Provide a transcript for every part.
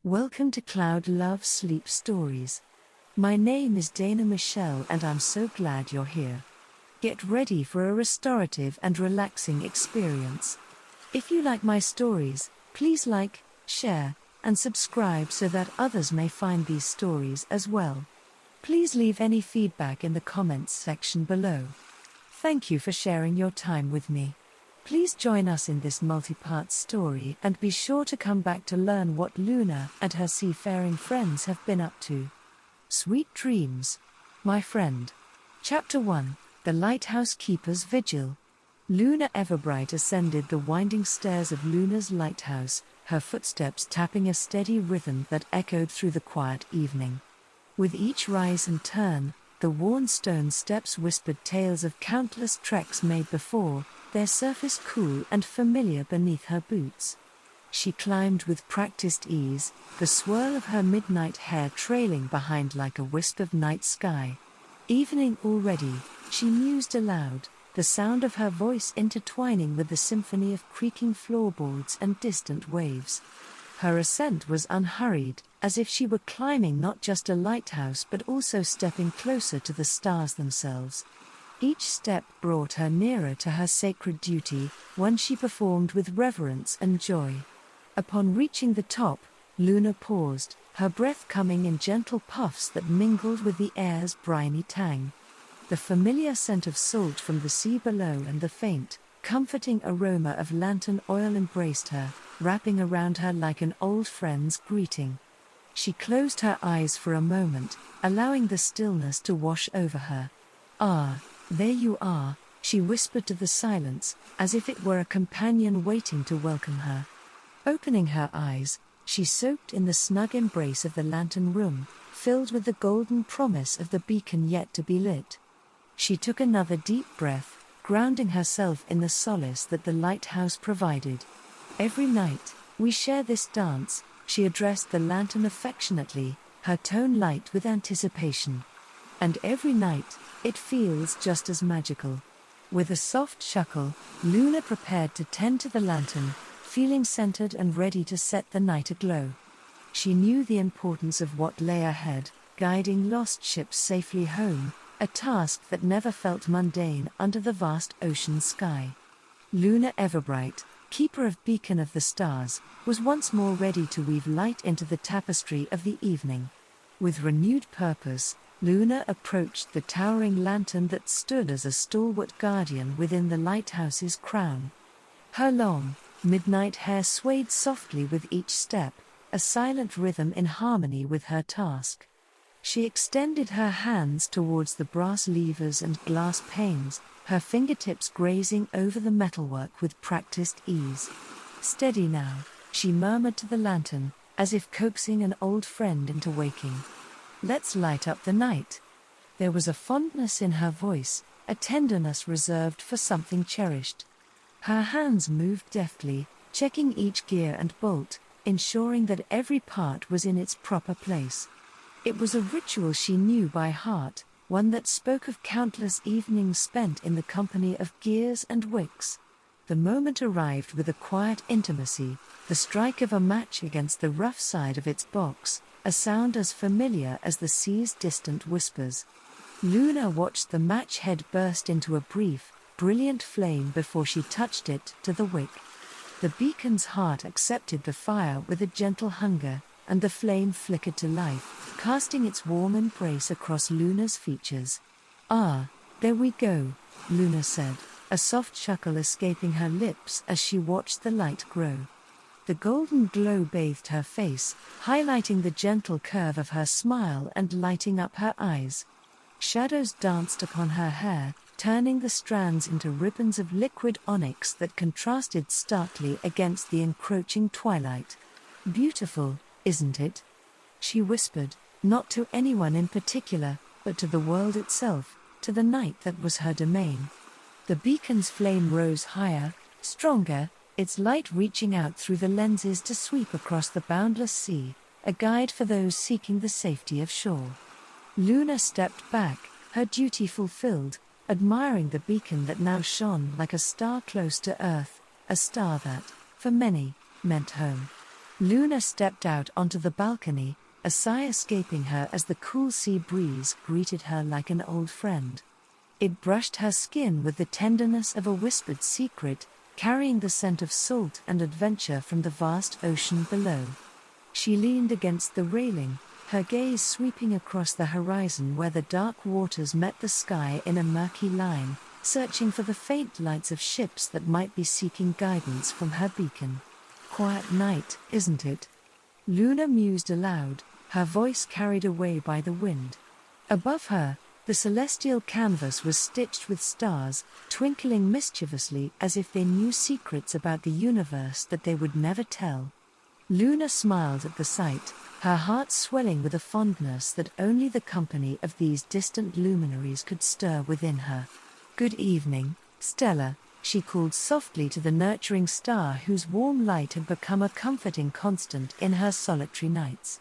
Welcome to Cloud Love Sleep Stories. My name is Dana Michelle and I'm so glad you're here. Get ready for a restorative and relaxing experience. If you like my stories, please like, share, and subscribe so that others may find these stories as well. Please leave any feedback in the comments section below. Thank you for sharing your time with me. Please join us in this multi-part story and be sure to come back to learn what Luna and her seafaring friends have been up to. Sweet dreams, my friend. Chapter 1, The Lighthouse Keeper's Vigil. Luna Everbright ascended the winding stairs of Luna's lighthouse, her footsteps tapping a steady rhythm that echoed through the quiet evening. With each rise and turn, the worn stone steps whispered tales of countless treks made before, their surface cool and familiar beneath her boots. She climbed with practiced ease, the swirl of her midnight hair trailing behind like a wisp of night sky. Evening already, she mused aloud, the sound of her voice intertwining with the symphony of creaking floorboards and distant waves. Her ascent was unhurried, as if she were climbing not just a lighthouse but also stepping closer to the stars themselves. Each step brought her nearer to her sacred duty, one she performed with reverence and joy. Upon reaching the top, Luna paused, her breath coming in gentle puffs that mingled with the air's briny tang. The familiar scent of salt from the sea below and the faint, comforting aroma of lantern oil embraced her, wrapping around her like an old friend's greeting. She closed her eyes for a moment, allowing the stillness to wash over her. "Ah, there you are," she whispered to the silence, as if it were a companion waiting to welcome her. Opening her eyes, she soaked in the snug embrace of the lantern room, filled with the golden promise of the beacon yet to be lit. She took another deep breath, grounding herself in the solace that the lighthouse provided. "Every night, we share this dance," she addressed the lantern affectionately, her tone light with anticipation. "And every night, it feels just as magical." With a soft chuckle, Luna prepared to tend to the lantern, feeling centered and ready to set the night aglow. She knew the importance of what lay ahead, guiding lost ships safely home, a task that never felt mundane under the vast ocean sky. Luna Everbright, keeper of Beacon of the Stars, was once more ready to weave light into the tapestry of the evening. With renewed purpose, Luna approached the towering lantern that stood as a stalwart guardian within the lighthouse's crown. Her long, midnight hair swayed softly with each step, a silent rhythm in harmony with her task. She extended her hands towards the brass levers and glass panes, her fingertips grazing over the metalwork with practiced ease. "Steady now," she murmured to the lantern, as if coaxing an old friend into waking. "Let's light up the night." There was a fondness in her voice, a tenderness reserved for something cherished. Her hands moved deftly, checking each gear and bolt, ensuring that every part was in its proper place. It was a ritual she knew by heart, one that spoke of countless evenings spent in the company of gears and wicks. The moment arrived with a quiet intimacy, the strike of a match against the rough side of its box, a sound as familiar as the sea's distant whispers. Luna watched the match head burst into a brief, brilliant flame before she touched it to the wick. The beacon's heart accepted the fire with a gentle hunger, and the flame flickered to life, casting its warm embrace across Luna's features. "Ah, there we go," Luna said, a soft chuckle escaping her lips as she watched the light grow. The golden glow bathed her face, highlighting the gentle curve of her smile and lighting up her eyes. Shadows danced upon her hair, turning the strands into ribbons of liquid onyx that contrasted starkly against the encroaching twilight. "Beautiful, isn't it?" she whispered, not to anyone in particular, but to the world itself, to the night that was her domain. The beacon's flame rose higher, stronger, its light reaching out through the lenses to sweep across the boundless sea, a guide for those seeking the safety of shore. Luna stepped back, her duty fulfilled, admiring the beacon that now shone like a star close to Earth, a star that, for many, meant home. Luna stepped out onto the balcony, a sigh escaping her as the cool sea breeze greeted her like an old friend. It brushed her skin with the tenderness of a whispered secret, carrying the scent of salt and adventure from the vast ocean below. She leaned against the railing, her gaze sweeping across the horizon where the dark waters met the sky in a murky line, searching for the faint lights of ships that might be seeking guidance from her beacon. "Quiet night, isn't it?" Luna mused aloud, her voice carried away by the wind. Above her, the celestial canvas was stitched with stars, twinkling mischievously as if they knew secrets about the universe that they would never tell. Luna smiled at the sight, her heart swelling with a fondness that only the company of these distant luminaries could stir within her. "Good evening, Stella," she called softly to the nurturing star whose warm light had become a comforting constant in her solitary nights.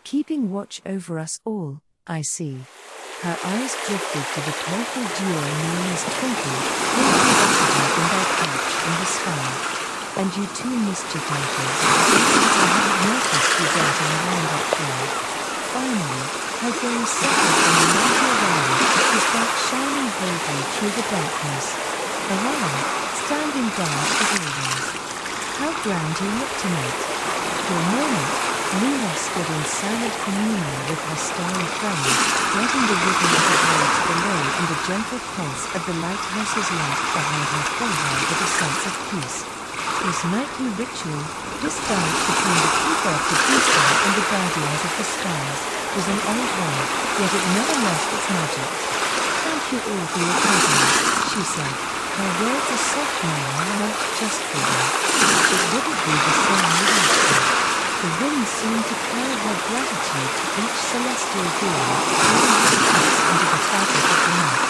"Keeping watch over us all, I see." Her eyes drifted to the playful duo known as Twinkle, resident in their couch in the sky. "And you too, mischief makers, I hadn't noticed you darting around up there." Finally, her gaze settled on the mighty Orion, his back shining boldly through the darkness. Orion, standing guard as always. "How grand you look tonight." For a moment, Luna stood in silent communion with her starry friend, letting the rhythm of the waves below and the gentle pulse of the lighthouse's light behind her fill her with a sense of peace. This nightly ritual, this dance between the keeper of the future and the guardians of the stars, was an old one, yet it never lost its magic. "Thank you all for your company," she said, her words a soft now, not just for you. "It wouldn't be the same without you." The wind seemed to carry her gratitude to each celestial being, weaving her thoughts into the fabric of the night.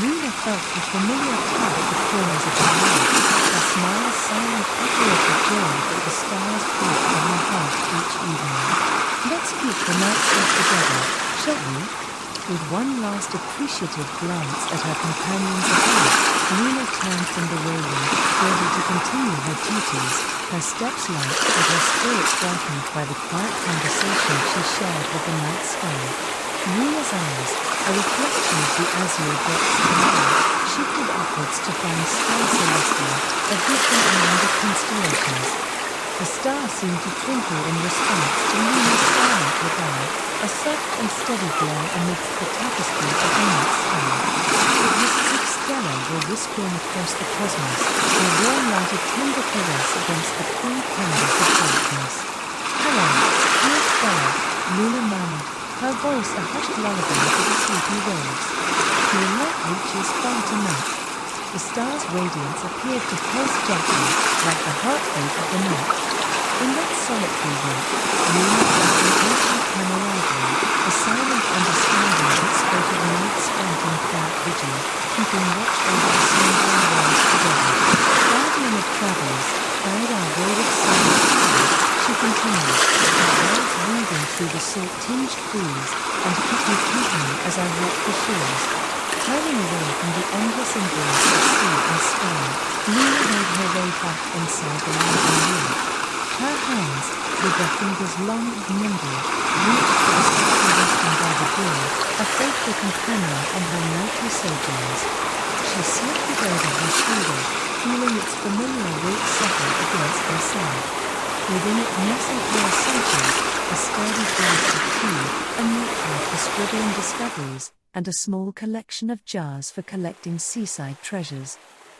Luna felt the familiar tug at the corners of her mouth, her smile silent echo of the joy that the stars brought to her heart each evening. "Let's keep the night out together, shall we?" With one last appreciative glance at her companions ahead, Luna turned from the railing, ready to continue her duties, her steps light and her spirits darkened by the quiet conversation she shared with the night sky. Luna's eyes, a reflection of the azure depths below, shifted upwards to find Stella celestial, a different among the constellations. The stars seemed to twinkle in response to Luna's silent regard, a soft and steady glow amidst the tapestry of the night sky. It was as if Stella were whispering across the cosmos, her warm light a tender caress against the cool canvas of darkness. "Hello, dear Stella," Luna murmured, her voice a hushed lullaby to the sleepy waves. "Your light reaches far tonight." The star's radiance appeared to pulse gently, like the heartbeat of the night. In that solitary walk, Luna felt an ancient camaraderie, a silent understanding that spoke of nights spent in quiet vigil, keeping watch over the sundown world together. "Guardian of travellers, guide our wayward silent path," she continued, her words weaving through the salt-tinged breeze, "and keep me company as I walk the shores." Turning away from the endless embrace of sea and sky, Luna made her way back inside the mountain room. Her hands, with their fingers long and nimble, reached for the statue resting by the door, a faithful companion on her nightly sojourns. She slipped it over her shoulder, feeling its familiar weight settle against her side. Within it nestled her essentials, a sturdy glass of tea, a notebook for scribbling discoveries, and a small collection of jars for collecting seaside treasures.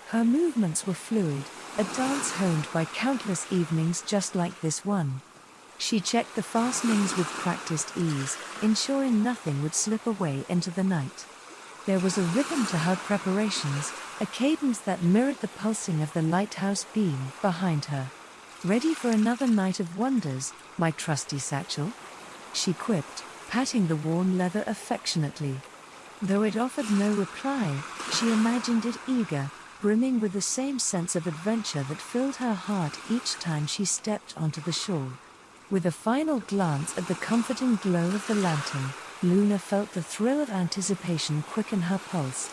Her movements were fluid, a dance honed by countless evenings just like this one. She checked the fastenings with practiced ease, ensuring nothing would slip away into the night. There was a rhythm to her preparations, a cadence that mirrored the pulsing of the lighthouse beam behind her. "Ready for another night of wonders, my trusty satchel?" she quipped, patting the worn leather affectionately. Though it offered no reply, she imagined it eager, brimming with the same sense of adventure that filled her heart each time she stepped onto the shore. With a final glance at the comforting glow of the lantern, Luna felt the thrill of anticipation quicken her pulse.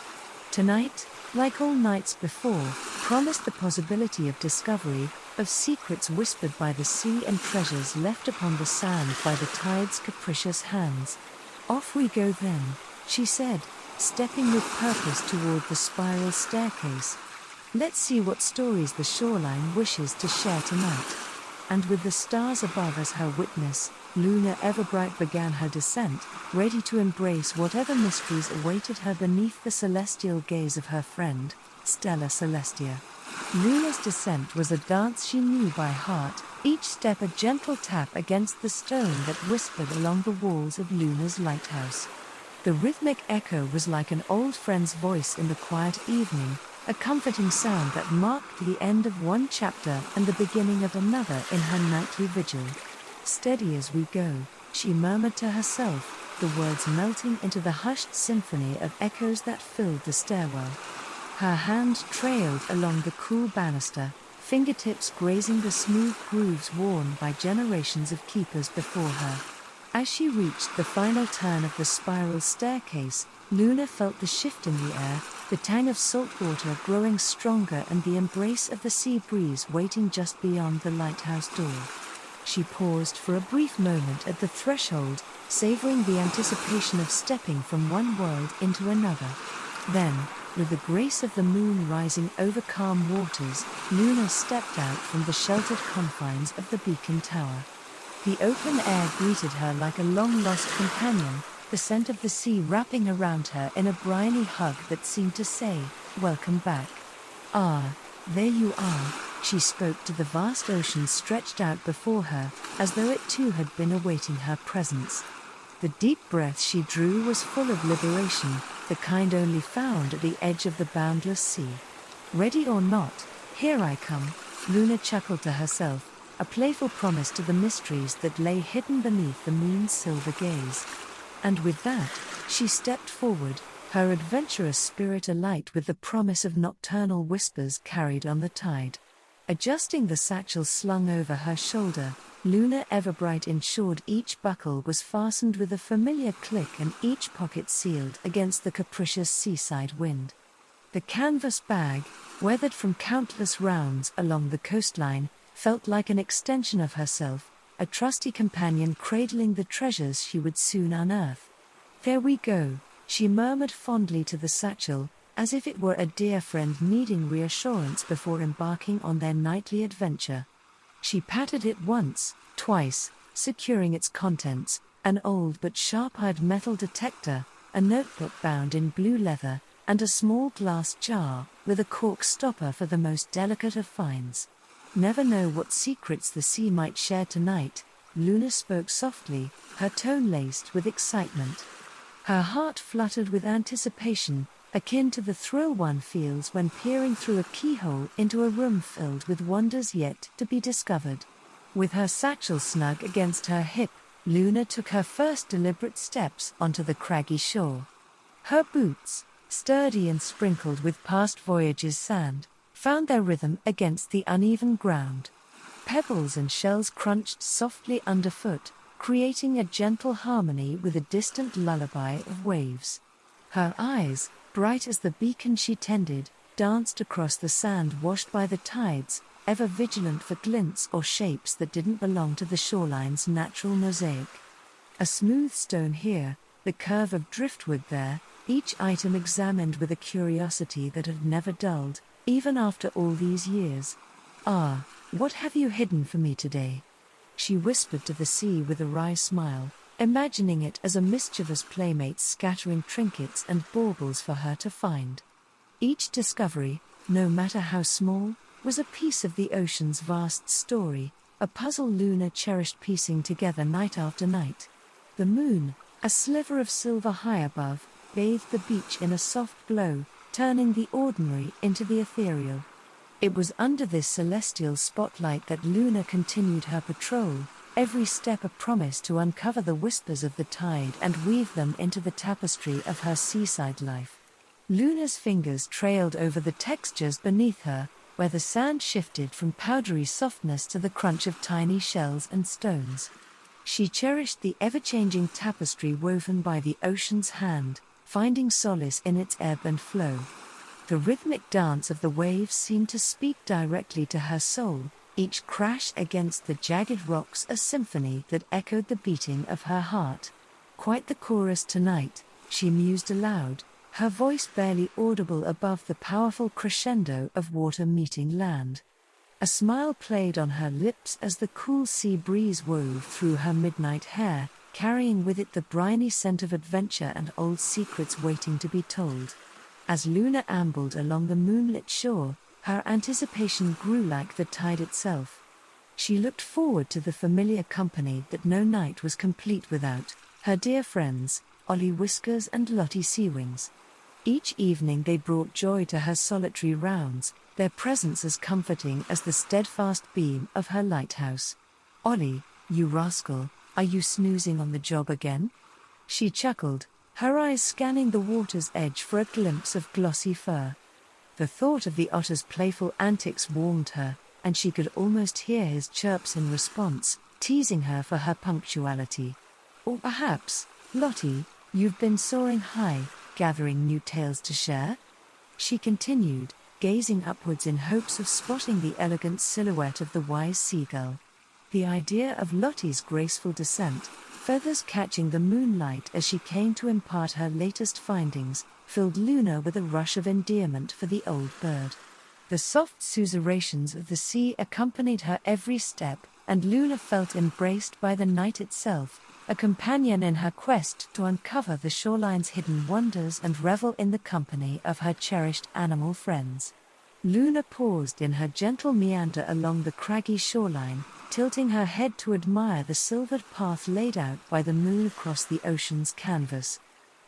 Tonight, like all nights before, promised the possibility of discovery, of secrets whispered by the sea and treasures left upon the sand by the tide's capricious hands. Off we go then, she said, stepping with purpose toward the spiral staircase. Let's see what stories the shoreline wishes to share tonight. And with the stars above as her witness, Luna Everbright began her descent, ready to embrace whatever mysteries awaited her beneath the celestial gaze of her friend, Stella Celestia. Luna's descent was a dance she knew by heart, each step a gentle tap against the stone that whispered along the walls of Luna's lighthouse. The rhythmic echo was like an old friend's voice in the quiet evening, a comforting sound that marked the end of one chapter and the beginning of another in her nightly vigil. Steady as we go, she murmured to herself, the words melting into the hushed symphony of echoes that filled the stairwell. Her hand trailed along the cool banister, fingertips grazing the smooth grooves worn by generations of keepers before her. As she reached the final turn of the spiral staircase, Luna felt the shift in the air, the tang of salt water growing stronger and the embrace of the sea breeze waiting just beyond the lighthouse door. She paused for a brief moment at the threshold, savoring the anticipation of stepping from one world into another. Then, with the grace of the moon rising over calm waters, Luna stepped out from the sheltered confines of the beacon tower. The open air greeted her like a long-lost companion, the scent of the sea wrapping around her in a briny hug that seemed to say, "Welcome back." "Ah, there you are," she spoke to the vast ocean stretched out before her, as though it too had been awaiting her presence. The deep breath she drew was full of liberation, the kind only found at the edge of the boundless sea. "Ready or not, here I come," Luna chuckled to herself, a playful promise to the mysteries that lay hidden beneath the moon's silver gaze. And with that, she stepped forward, her adventurous spirit alight with the promise of nocturnal whispers carried on the tide. Adjusting the satchel slung over her shoulder, Luna Everbright ensured each buckle was fastened with a familiar click and each pocket sealed against the capricious seaside wind. The canvas bag, weathered from countless rounds along the coastline, felt like an extension of herself, a trusty companion cradling the treasures she would soon unearth. "There we go," she murmured fondly to the satchel, as if it were a dear friend needing reassurance before embarking on their nightly adventure. She patted it once, twice, securing its contents, an old but sharp-eyed metal detector, a notebook bound in blue leather, and a small glass jar, with a cork stopper for the most delicate of finds. "Never know what secrets the sea might share tonight," Luna spoke softly, her tone laced with excitement. Her heart fluttered with anticipation, akin to the thrill one feels when peering through a keyhole into a room filled with wonders yet to be discovered. With her satchel snug against her hip, Luna took her first deliberate steps onto the craggy shore. Her boots, sturdy and sprinkled with past voyages' sand, found their rhythm against the uneven ground. Pebbles and shells crunched softly underfoot, creating a gentle harmony with a distant lullaby of waves. Her eyes, bright as the beacon she tended, danced across the sand washed by the tides, ever vigilant for glints or shapes that didn't belong to the shoreline's natural mosaic. A smooth stone here, the curve of driftwood there, each item examined with a curiosity that had never dulled, even after all these years. "Ah, what have you hidden for me today?" she whispered to the sea with a wry smile, imagining it as a mischievous playmate scattering trinkets and baubles for her to find. Each discovery, no matter how small, was a piece of the ocean's vast story, a puzzle Luna cherished piecing together night after night. The moon, a sliver of silver high above, bathed the beach in a soft glow, turning the ordinary into the ethereal. It was under this celestial spotlight that Luna continued her patrol, every step a promise to uncover the whispers of the tide and weave them into the tapestry of her seaside life. Luna's fingers trailed over the textures beneath her, where the sand shifted from powdery softness to the crunch of tiny shells and stones. She cherished the ever-changing tapestry woven by the ocean's hand, finding solace in its ebb and flow. The rhythmic dance of the waves seemed to speak directly to her soul, each crash against the jagged rocks a symphony that echoed the beating of her heart. Quite the chorus tonight, she mused aloud, her voice barely audible above the powerful crescendo of water meeting land. A smile played on her lips as the cool sea breeze wove through her midnight hair, carrying with it the briny scent of adventure and old secrets waiting to be told. As Luna ambled along the moonlit shore, her anticipation grew like the tide itself. She looked forward to the familiar company that no night was complete without, her dear friends, Ollie Whiskers and Lottie Seawings. Each evening they brought joy to her solitary rounds, their presence as comforting as the steadfast beam of her lighthouse. "Ollie, you rascal, are you snoozing on the job again?" She chuckled, her eyes scanning the water's edge for a glimpse of glossy fur. The thought of the otter's playful antics warmed her, and she could almost hear his chirps in response, teasing her for her punctuality. "Or perhaps, Lottie, you've been soaring high, gathering new tales to share?" she continued, gazing upwards in hopes of spotting the elegant silhouette of the wise seagull. The idea of Lottie's graceful descent, feathers catching the moonlight as she came to impart her latest findings, filled Luna with a rush of endearment for the old bird. The soft susurrations of the sea accompanied her every step, and Luna felt embraced by the night itself, a companion in her quest to uncover the shoreline's hidden wonders and revel in the company of her cherished animal friends. Luna paused in her gentle meander along the craggy shoreline, tilting her head to admire the silvered path laid out by the moon across the ocean's canvas.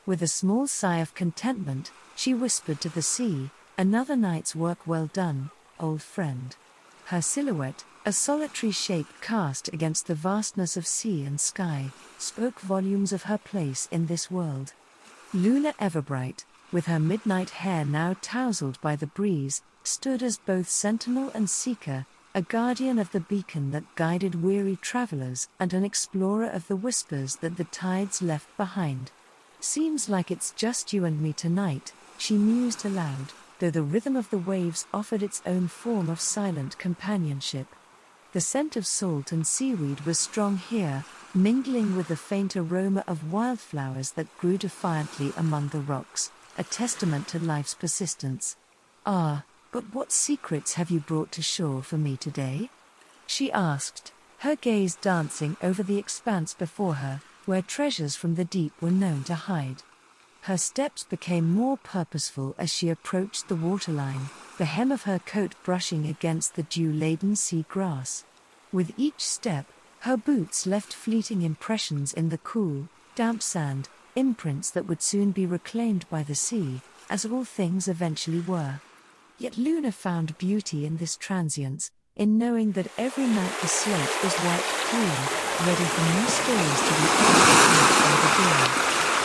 With a small sigh of contentment, she whispered to the sea, "Another night's work well done, old friend." Her silhouette, a solitary shape cast against the vastness of sea and sky, spoke volumes of her place in this world. Luna Everbright, with her midnight hair now tousled by the breeze, stood as both sentinel and seeker, a guardian of the beacon that guided weary travelers and an explorer of the whispers that the tides left behind. "Seems like it's just you and me tonight," she mused aloud, though the rhythm of the waves offered its own form of silent companionship. The scent of salt and seaweed was strong here, mingling with the faint aroma of wildflowers that grew defiantly among the rocks, a testament to life's persistence. "Ah, but what secrets have you brought to shore for me today?" she asked, her gaze dancing over the expanse before her, where treasures from the deep were known to hide. Her steps became more purposeful as she approached the waterline, the hem of her coat brushing against the dew-laden sea grass. With each step, her boots left fleeting impressions in the cool, damp sand, imprints that would soon be reclaimed by the sea, as all things eventually were. Yet Luna found beauty in this transience, in knowing that every night the slate was wiped clean, ready for new stories to be told by the dawn.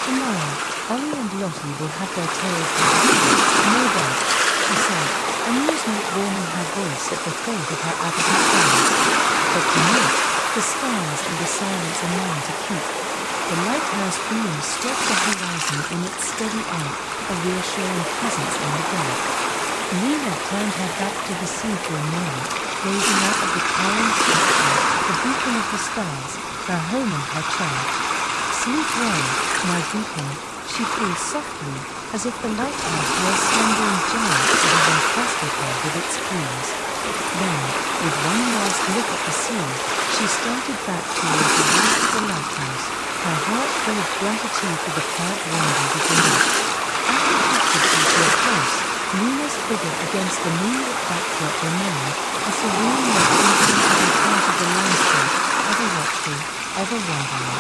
"Tomorrow, Ollie and Lottie will have their tales to tell, no doubt," she said, amusement warming her voice at the thought of her absent friends. "But tonight, the stars and the silence are mine to keep." The lighthouse beam swept the horizon in its steady arc, a reassuring presence in the dark. Luna turned her back to the sea for a moment, gazing out at the towering structure, the beacon of the stars, her home and her charge. "Sleep well, my beacon," she called softly, as if the lighthouse were a slumbering giant that had entrusted her with its keys. Then, with one last look at the sea, she started back towards the roof of the lighthouse, her heart full of gratitude for the quiet wonder within it. As the picture drew to a close, Luna's figure against the moonlit backdrop remained, a serene yet insensible part of the landscape, ever watchful, ever wondering.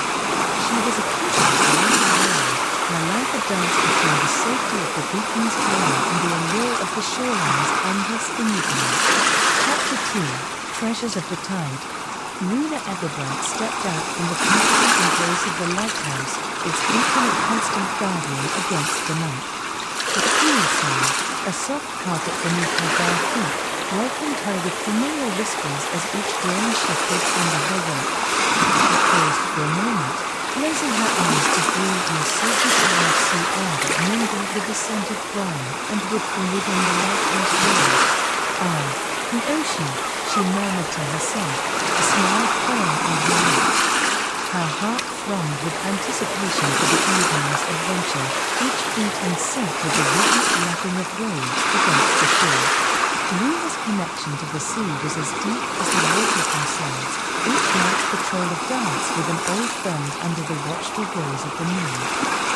She was a creature of the world, her life a dance between the safety of the beacon's flame and the allure of the shoreline's endless enigma. Chapter 2, Treasures of the Tide. Luna Everbright stepped out from the comforting embrace of the lighthouse, its beacon a constant guardian against the night. The cool sun, a soft carpet beneath her bare feet, welcomed her with familiar whispers as each grain shifted under her weight. She paused for a moment, raising her eyes to breathe in a silky cloud of sea air that mingled with the scent of brine and wood from within the lighthouse walls. Ah, the ocean, she murmured to herself, a smile playing on her lips. Her heart thrummed with anticipation for the evening's adventure, each beat in sync with the rhythmic lapping of waves against the shore. Luna's connection to the sea was as deep as the waters themselves, each night's patrol of dance with an old friend under the watchful gaze of the moon.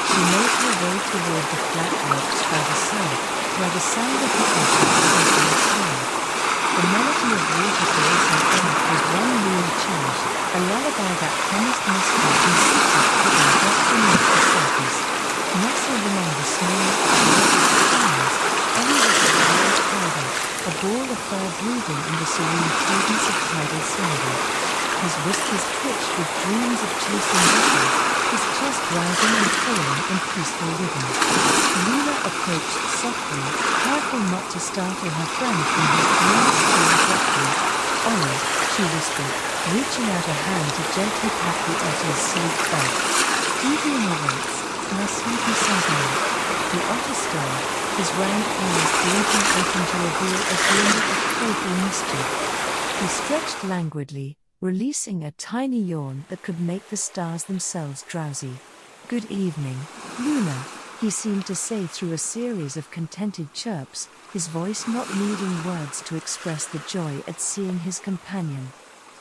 She made her way toward the flat rocks by the surf, where the sound of the ocean was in slow. The melody of waterfalls and earth was one lunar change, a lullaby that promised mystery and secret hidden just beneath the surface. Nestled among the smooth, velvet sands, Ollie was a wild father, a ball of fur breathing in the serene cadence of tidal slumber. His whiskers twitched with dreams of chasing ripples, his chest rising and falling in peaceful rhythm. Luna approached softly, careful not to startle her friend from his dreams so abruptly. "Ollie," she whispered, reaching out a hand to gently pat the otter's sleek back. "Devian awaits, my sleepy sentinel." The otter stirred, his round eyes blinking open to reveal a glimmer of playful mischief. He stretched languidly, releasing a tiny yawn that could make the stars themselves drowsy. "Good evening, Luna," he seemed to say through a series of contented chirps, his voice not needing words to express the joy at seeing his companion.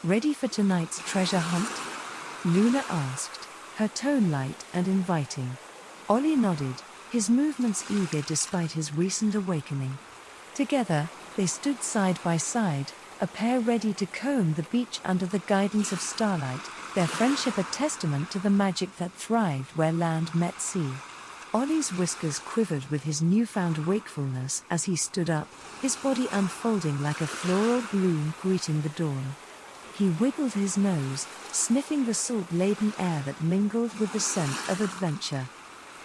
"Ready for tonight's treasure hunt?" Luna asked, her tone light and inviting. Ollie nodded, his movements eager despite his recent awakening. Together, they stood side by side, a pair ready to comb the beach under the guidance of starlight, their friendship a testament to the magic that thrived where land met sea. Ollie's whiskers quivered with his newfound wakefulness as he stood up, his body unfolding like a floral bloom greeting the dawn. He wiggled his nose, sniffing the salt-laden air that mingled with the scent of adventure.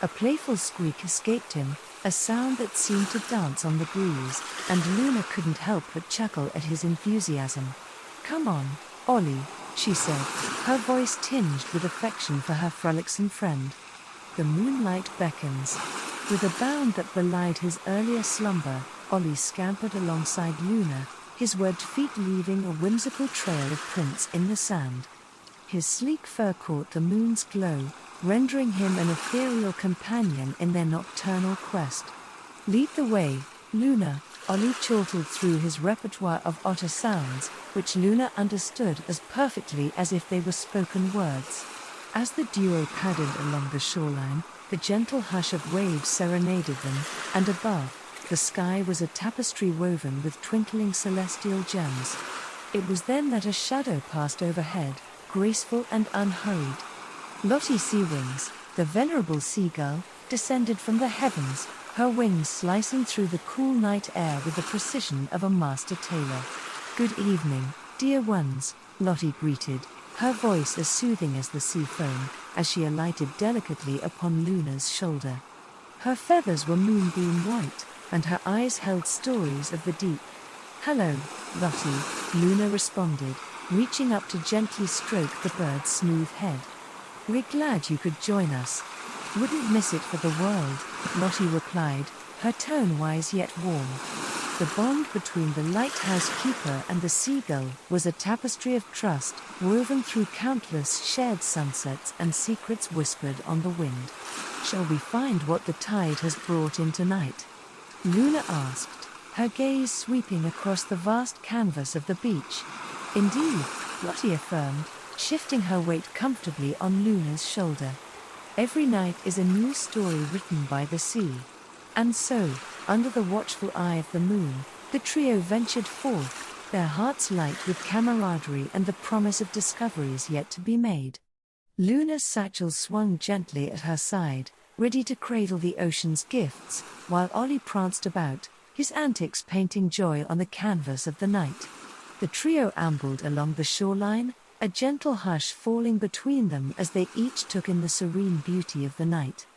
A playful squeak escaped him, a sound that seemed to dance on the breeze, and Luna couldn't help but chuckle at his enthusiasm. "Come on, Ollie," she said, her voice tinged with affection for her frolicsome friend. The moonlight beckons. With a bound that belied his earlier slumber, Ollie scampered alongside Luna, his webbed feet leaving a whimsical trail of prints in the sand. His sleek fur caught the moon's glow, rendering him an ethereal companion in their nocturnal quest. "Lead the way, Luna," Ollie chortled through his repertoire of otter sounds, which Luna understood as perfectly as if they were spoken words. As the duo paddled along the shoreline, the gentle hush of waves serenaded them, and above, the sky was a tapestry woven with twinkling celestial gems. It was then that a shadow passed overhead, graceful and unhurried. Lottie Seawings, the venerable seagull, descended from the heavens, her wings slicing through the cool night air with the precision of a master tailor. "Good evening, dear ones," Lottie greeted, her voice as soothing as the sea foam, as she alighted delicately upon Luna's shoulder. Her feathers were moonbeam white, and her eyes held stories of the deep. "Hello, Lottie," Luna responded, reaching up to gently stroke the bird's smooth head. "We're glad you could join us." "Wouldn't miss it for the world," Lottie replied, her tone wise yet warm. The bond between the lighthouse keeper and the seagull was a tapestry of trust, woven through countless shared sunsets and secrets whispered on the wind. "Shall we find what the tide has brought in tonight?" Luna asked, her gaze sweeping across the vast canvas of the beach. "Indeed," Lottie affirmed, shifting her weight comfortably on Luna's shoulder. "Every night is a new story written by the sea." And so, under the watchful eye of the moon, the trio ventured forth, their hearts light with camaraderie and the promise of discoveries yet to be made. Luna's satchel swung gently at her side, ready to cradle the ocean's gifts, while Ollie pranced about, his antics painting joy on the canvas of the night. The trio ambled along the shoreline, a gentle hush falling between them as they each took in the serene beauty of the night.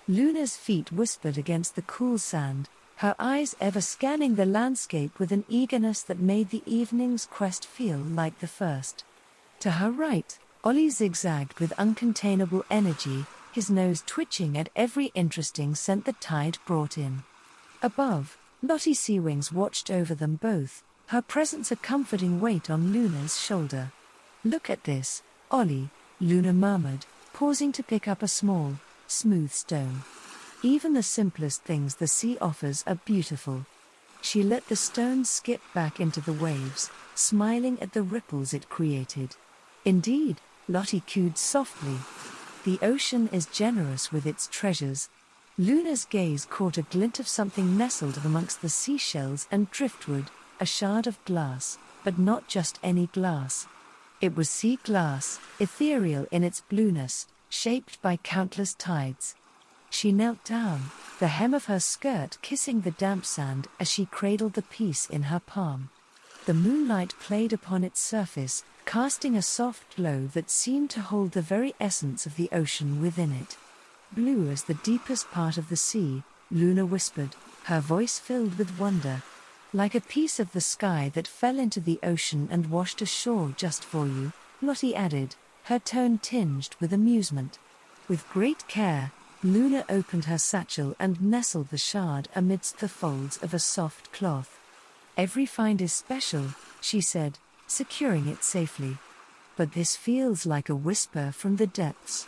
Luna's feet whispered against the cool sand, her eyes ever scanning the landscape with an eagerness that made the evening's quest feel like the first. To her right, Ollie zigzagged with uncontainable energy, his nose twitching at every interesting scent the tide brought in. Above, Lottie Sea Wings watched over them both, her presence a comforting weight on Luna's shoulder. "Look at this, Ollie," Luna murmured, pausing to pick up a small, smooth stone. "Even the simplest things the sea offers are beautiful." She let the stone skip back into the waves, smiling at the ripples it created. "Indeed," Lottie cooed softly. "The ocean is generous with its treasures." Luna's gaze caught a glint of something nestled amongst the seashells and driftwood, a shard of glass, but not just any glass. It was sea glass, ethereal in its blueness, shaped by countless tides. She knelt down, the hem of her skirt kissing the damp sand as she cradled the piece in her palm. The moonlight played upon its surface, casting a soft glow that seemed to hold the very essence of the ocean within it. "Blue as the deepest part of the sea," Luna whispered, her voice filled with wonder. "Like a piece of the sky that fell into the ocean and washed ashore just for you," Lottie added, her tone tinged with amusement. With great care, Luna opened her satchel and nestled the shard amidst the folds of a soft cloth. "Every find is special," she said, securing it safely. "But this feels like a whisper from the depths."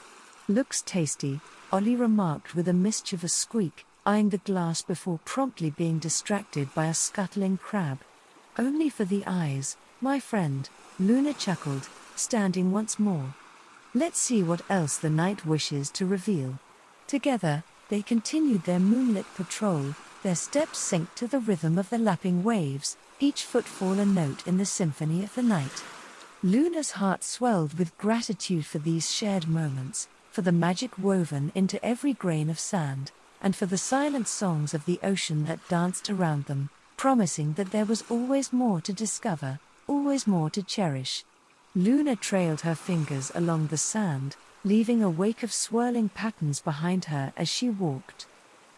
"Looks tasty," Ollie remarked with a mischievous squeak, eyeing the glass before promptly being distracted by a scuttling crab. "Only for the eyes, my friend," Luna chuckled, standing once more. "Let's see what else the night wishes to reveal." Together, they continued their moonlit patrol, their steps synced to the rhythm of the lapping waves, each footfall a note in the symphony of the night. Luna's heart swelled with gratitude for these shared moments, for the magic woven into every grain of sand, and for the silent songs of the ocean that danced around them, promising that there was always more to discover, always more to cherish. Luna trailed her fingers along the sand, leaving a wake of swirling patterns behind her as she walked.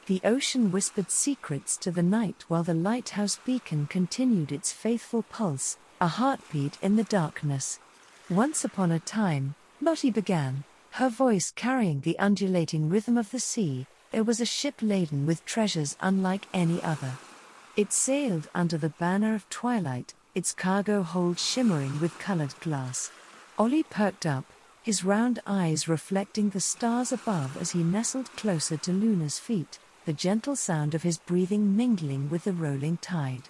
The ocean whispered secrets to the night while the lighthouse beacon continued its faithful pulse, a heartbeat in the darkness. "Once upon a time," Lottie began, her voice carrying the undulating rhythm of the sea, "there was a ship laden with treasures unlike any other. It sailed under the banner of twilight, its cargo hold shimmering with colored glass." Ollie perked up, his round eyes reflecting the stars above as he nestled closer to Luna's feet, the gentle sound of his breathing mingling with the rolling tide.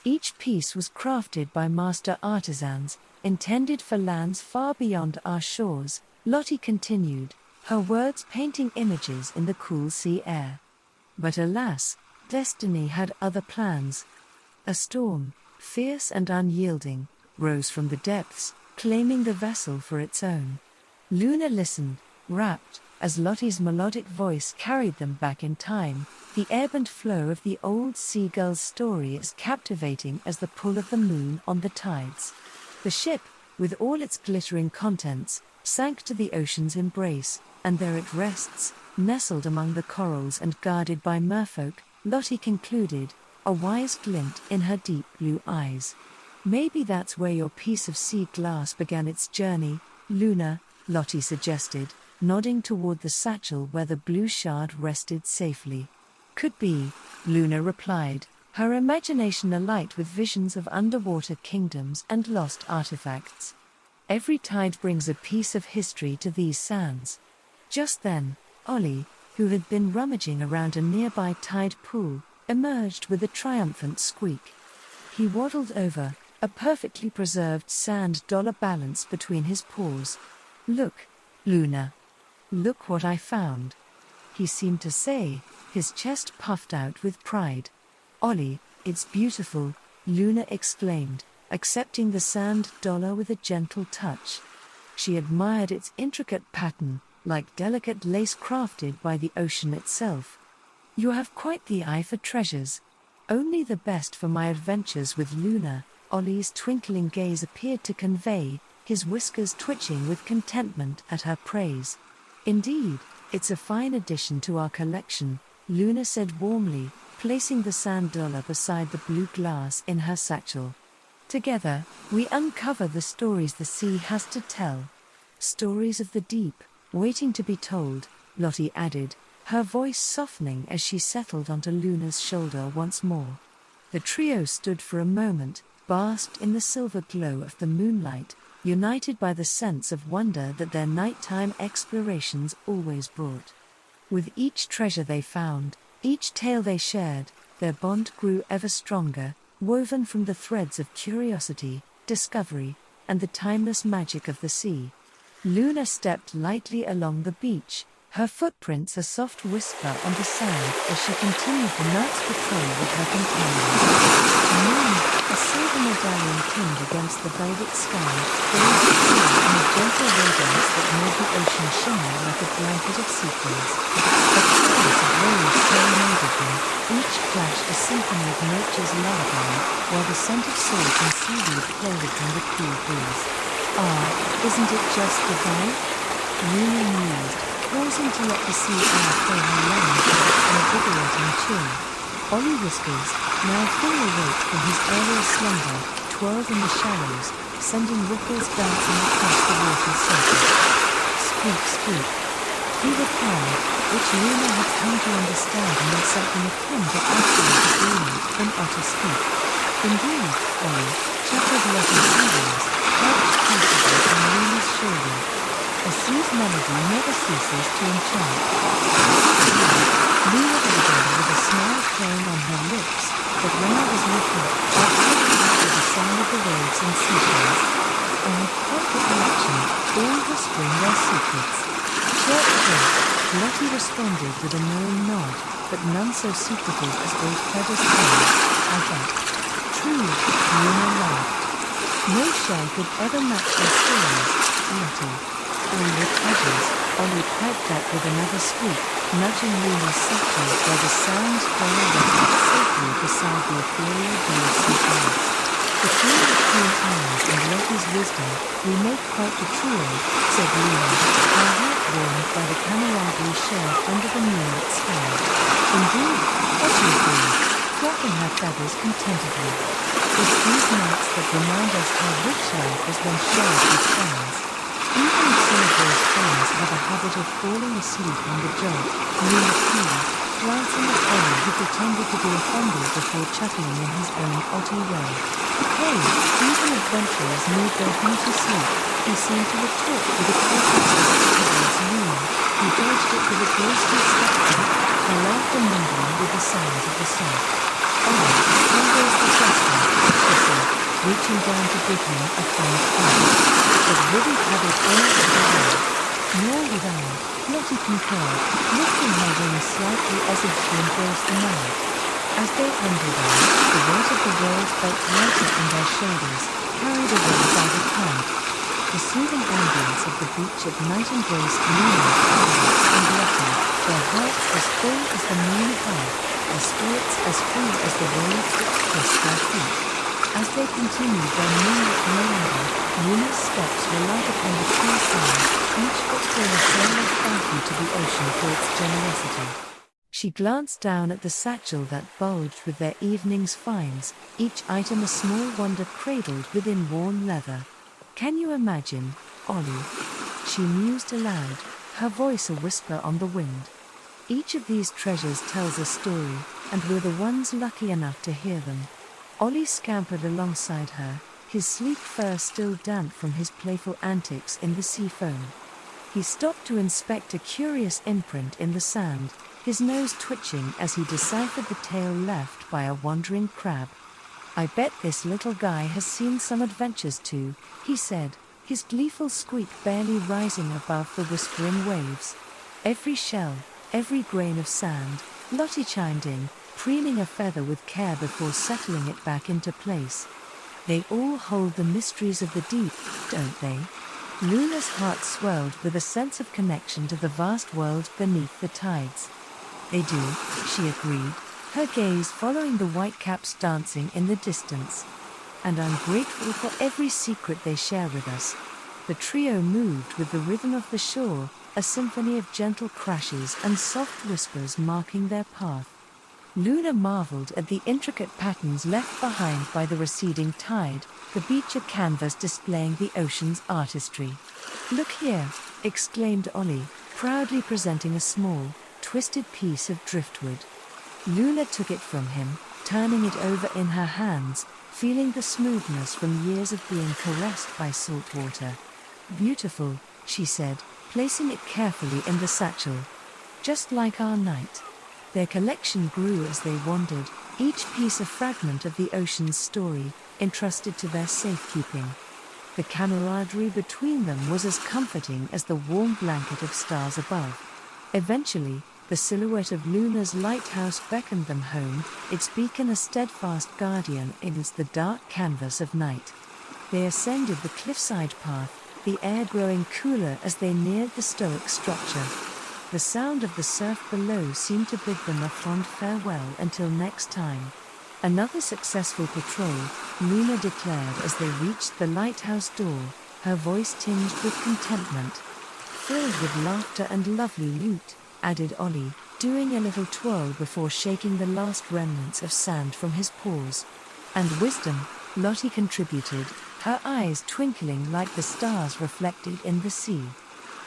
Each piece was crafted by master artisans, intended for lands far beyond our shores, Lottie continued, her words painting images in the cool sea air. But alas, destiny had other plans. A storm, fierce and unyielding, rose from the depths, claiming the vessel for its own. Luna listened, rapt, as Lottie's melodic voice carried them back in time, the ebb and flow of the old seagull's story as captivating as the pull of the moon on the tides. The ship, with all its glittering contents, sank to the ocean's embrace, and there it rests, nestled among the corals and guarded by merfolk, Lottie concluded, a wise glint in her deep blue eyes. "Maybe that's where your piece of sea glass began its journey, Luna," Lottie suggested, nodding toward the satchel where the blue shard rested safely. "Could be," Luna replied, her imagination alight with visions of underwater kingdoms and lost artifacts. "Every tide brings a piece of history to these sands." Just then, Ollie, who had been rummaging around a nearby tide pool, emerged with a triumphant squeak. He waddled over, a perfectly preserved sand dollar balance between his paws. "Look, Luna. Look what I found," he seemed to say, his chest puffed out with pride. "Ollie, it's beautiful," Luna exclaimed, accepting the sand dollar with a gentle touch. She admired its intricate pattern, like delicate lace crafted by the ocean itself. "You have quite the eye for treasures. Only the best for my adventures with Luna," Ollie's twinkling gaze appeared to convey, his whiskers twitching with contentment at her praise. "Indeed, it's a fine addition to our collection," Luna said warmly, placing the sand dollar beside the blue glass in her satchel. "Together, we uncover the stories the sea has to tell." Stories of the deep, waiting to be told, Lottie added, her voice softening as she settled onto Luna's shoulder once more. The trio stood for a moment, basked in the silver glow of the moonlight, united by the sense of wonder that their nighttime explorations always brought. With each treasure they found, each tale they shared, their bond grew ever stronger, woven from the threads of curiosity, discovery, and the timeless magic of the sea. Luna stepped lightly along the beach, her footprints a soft whisper on the sand as she continued the night's patrol with her companions. The moon, a silver medallion pinned against the velvet sky, bathed the sea in a gentle radiance that made the ocean shimmer like a blanket of sequins. A chorus of waves serenaded them, each flash a symphony of nature's lullaby, while the scent of salt and seaweed floated from the cool breeze. Ah, isn't it just divine? Luna mused, pausing to let the sea air fill her lungs with its invigorating chill. Ollie whispers, now fully awake from his earlier slumber, twirled in the shallows, sending ripples dancing across the water's surface. Speak, speak. He replied, which Luna had come to understand meant something akin to absolute agreement when otters speak. Indeed, Ollie, chattered Lottie's seagulls, perched peacefully on Luna's shoulder. A sea's melody never ceases to enchant. Luna began with a smile playing on her lips, but when I was looking, I heard with the sound of the waves and seashells. I had quite the collection, all whispering their secrets. Chirp, chirp, Lottie responded with a knowing nod, but none so secretive as those feathers tell, I bet. True, Luna laughed. No shell could ever match their stories, Lottie. All your treasures, Ollie piped up with another squeak, nudging Luna's satchel where the sounds fell rested safely beside the ethereal blue seaglass. Between the clean eyes and Lottie's wisdom, we make quite the trio, said Luna, her heart warmed by the camaraderie shared under the moonlit sky. Indeed, Lottie agreed, flapping her feathers contentedly. It's these nights that remind us how rich life is when shared with friends. Even if some of those friends have a habit of falling asleep on the job, Luna teased, glancing at Ollie who pretended to be offended before chuckling in his own otter way. Hey, even adventurers need their beauty sleep, he seemed to retort with a cautious look towards Luna, who dodged it with a graceful step back, her laughter mingling with the sounds of the surf. Ollie, there goes the jester, she said, reaching down to give him a fond pat. But Woody paddled almost to the way. Nor would I, Lottie concurred, lifting her wings slightly as if to embrace the night. As they undid on, the weight of the world felt lighter on their shoulders, carried away by the tide. The soothing ambience of the beach at night embraced Luna, Ollie, and Lottie, their hearts as full as the moon above, their spirits as free as the waves that kissed their feet. As they continued their moonlit meander, Luna's steps were light upon the clear sand, each footfall a sailor's thank you to the ocean for its generosity. She glanced down at the satchel that bulged with their evening's finds, each item a small wonder cradled within worn leather. Can you imagine, Ollie? She mused aloud, her voice a whisper on the wind. Each of these treasures tells a story, and we're the ones lucky enough to hear them. Ollie scampered alongside her, his sleek fur still damp from his playful antics in the sea foam. He stopped to inspect a curious imprint in the sand, his nose twitching as he deciphered the tail left by a wandering crab. I bet this little guy has seen some adventures too, he said, his gleeful squeak barely rising above the whispering waves. Every shell, every grain of sand, Lottie chimed in, preening a feather with care before settling it back into place. They all hold the mysteries of the deep, don't they? Luna's heart swelled with a sense of connection to the vast world beneath the tides. They do, she agreed, her gaze following the whitecaps dancing in the distance. And I'm grateful for every secret they share with us. The trio moved with the rhythm of the shore, a symphony of gentle crashes and soft whispers marking their path. Luna marveled at the intricate patterns left behind by the receding tide, the beach a canvas displaying the ocean's artistry. "Look here," exclaimed Ollie, proudly presenting a small, twisted piece of driftwood. Luna took it from him, turning it over in her hands, feeling the smoothness from years of being caressed by salt water. "Beautiful," she said, placing it carefully in the satchel. "Just like our night." Their collection grew as they wandered, each piece a fragment of the ocean's story, entrusted to their safekeeping. The camaraderie between them was as comforting as the warm blanket of stars above. Eventually, the silhouette of Luna's lighthouse beckoned them home, its beacon a steadfast guardian against the dark canvas of night. They ascended the cliffside path, the air growing cooler as they neared the stoic structure. The sound of the surf below seemed to bid them a fond farewell until next time. "Another successful patrol," Luna declared as they reached the lighthouse door, her voice tinged with contentment. "Filled with laughter and lovely loot," added Ollie, doing a little twirl before shaking the last remnants of sand from his paws. "And wisdom," Lottie contributed, her eyes twinkling like the stars reflected in the sea.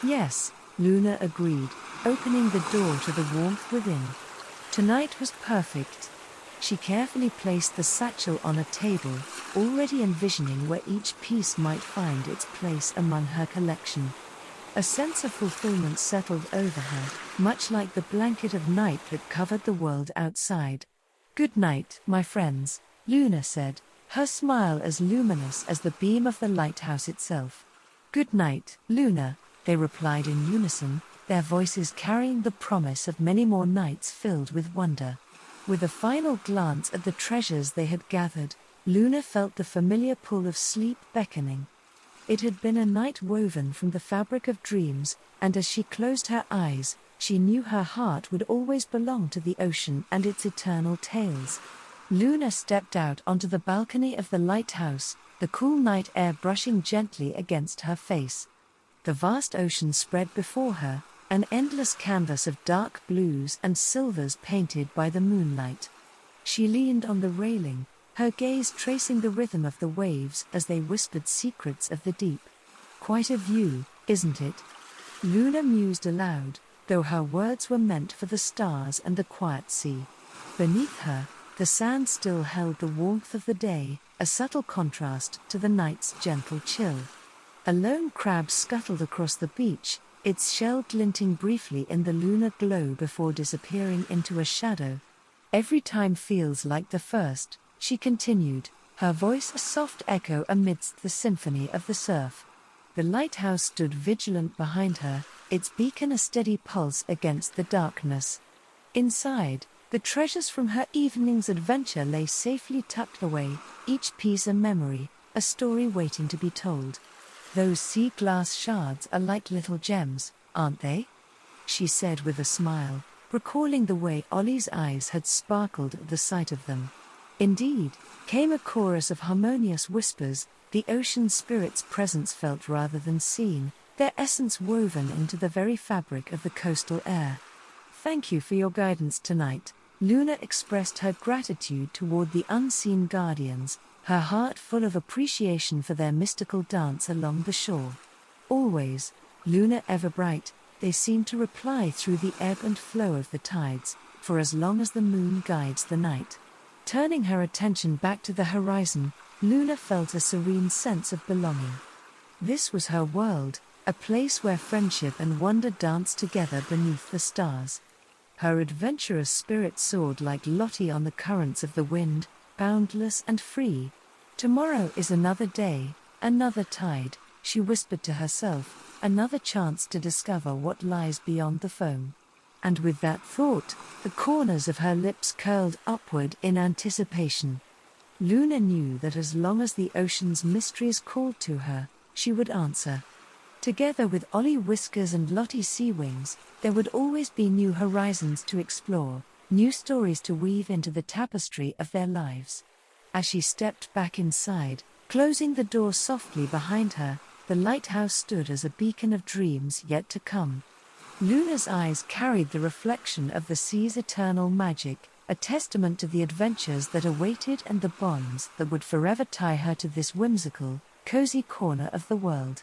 "Yes," Luna agreed, opening the door to the warmth within. Tonight was perfect. She carefully placed the satchel on a table, already envisioning where each piece might find its place among her collection. A sense of fulfillment settled over her, much like the blanket of night that covered the world outside. "Good night, my friends," Luna said, her smile as luminous as the beam of the lighthouse itself. "Good night, Luna," they replied in unison, their voices carrying the promise of many more nights filled with wonder. With a final glance at the treasures they had gathered, Luna felt the familiar pull of sleep beckoning. It had been a night woven from the fabric of dreams, and as she closed her eyes, she knew her heart would always belong to the ocean and its eternal tales. Luna stepped out onto the balcony of the lighthouse, the cool night air brushing gently against her face. The vast ocean spread before her, an endless canvas of dark blues and silvers painted by the moonlight. She leaned on the railing, her gaze tracing the rhythm of the waves as they whispered secrets of the deep. "Quite a view, isn't it?" Luna mused aloud, though her words were meant for the stars and the quiet sea. Beneath her, the sand still held the warmth of the day, a subtle contrast to the night's gentle chill. A lone crab scuttled across the beach, its shell glinting briefly in the lunar glow before disappearing into a shadow. "Every time feels like the first," she continued, her voice a soft echo amidst the symphony of the surf. The lighthouse stood vigilant behind her, its beacon a steady pulse against the darkness. Inside, the treasures from her evening's adventure lay safely tucked away, each piece a memory, a story waiting to be told. "Those sea glass shards are like little gems, aren't they?" she said with a smile, recalling the way Ollie's eyes had sparkled at the sight of them. Indeed, came a chorus of harmonious whispers, the ocean spirit's presence felt rather than seen, their essence woven into the very fabric of the coastal air. "Thank you for your guidance tonight," Luna expressed her gratitude toward the unseen guardians, her heart full of appreciation for their mystical dance along the shore. "Always, Luna ever bright," they seemed to reply through the ebb and flow of the tides, "for as long as the moon guides the night." Turning her attention back to the horizon, Luna felt a serene sense of belonging. This was her world, a place where friendship and wonder danced together beneath the stars. Her adventurous spirit soared like Lottie on the currents of the wind, boundless and free. "Tomorrow is another day, another tide," she whispered to herself, "another chance to discover what lies beyond the foam." And with that thought, the corners of her lips curled upward in anticipation. Luna knew that as long as the ocean's mysteries called to her, she would answer. Together with Ollie Whiskers and Lottie Sea Wings, there would always be new horizons to explore, new stories to weave into the tapestry of their lives. As she stepped back inside, closing the door softly behind her, the lighthouse stood as a beacon of dreams yet to come. Luna's eyes carried the reflection of the sea's eternal magic, a testament to the adventures that awaited and the bonds that would forever tie her to this whimsical, cozy corner of the world.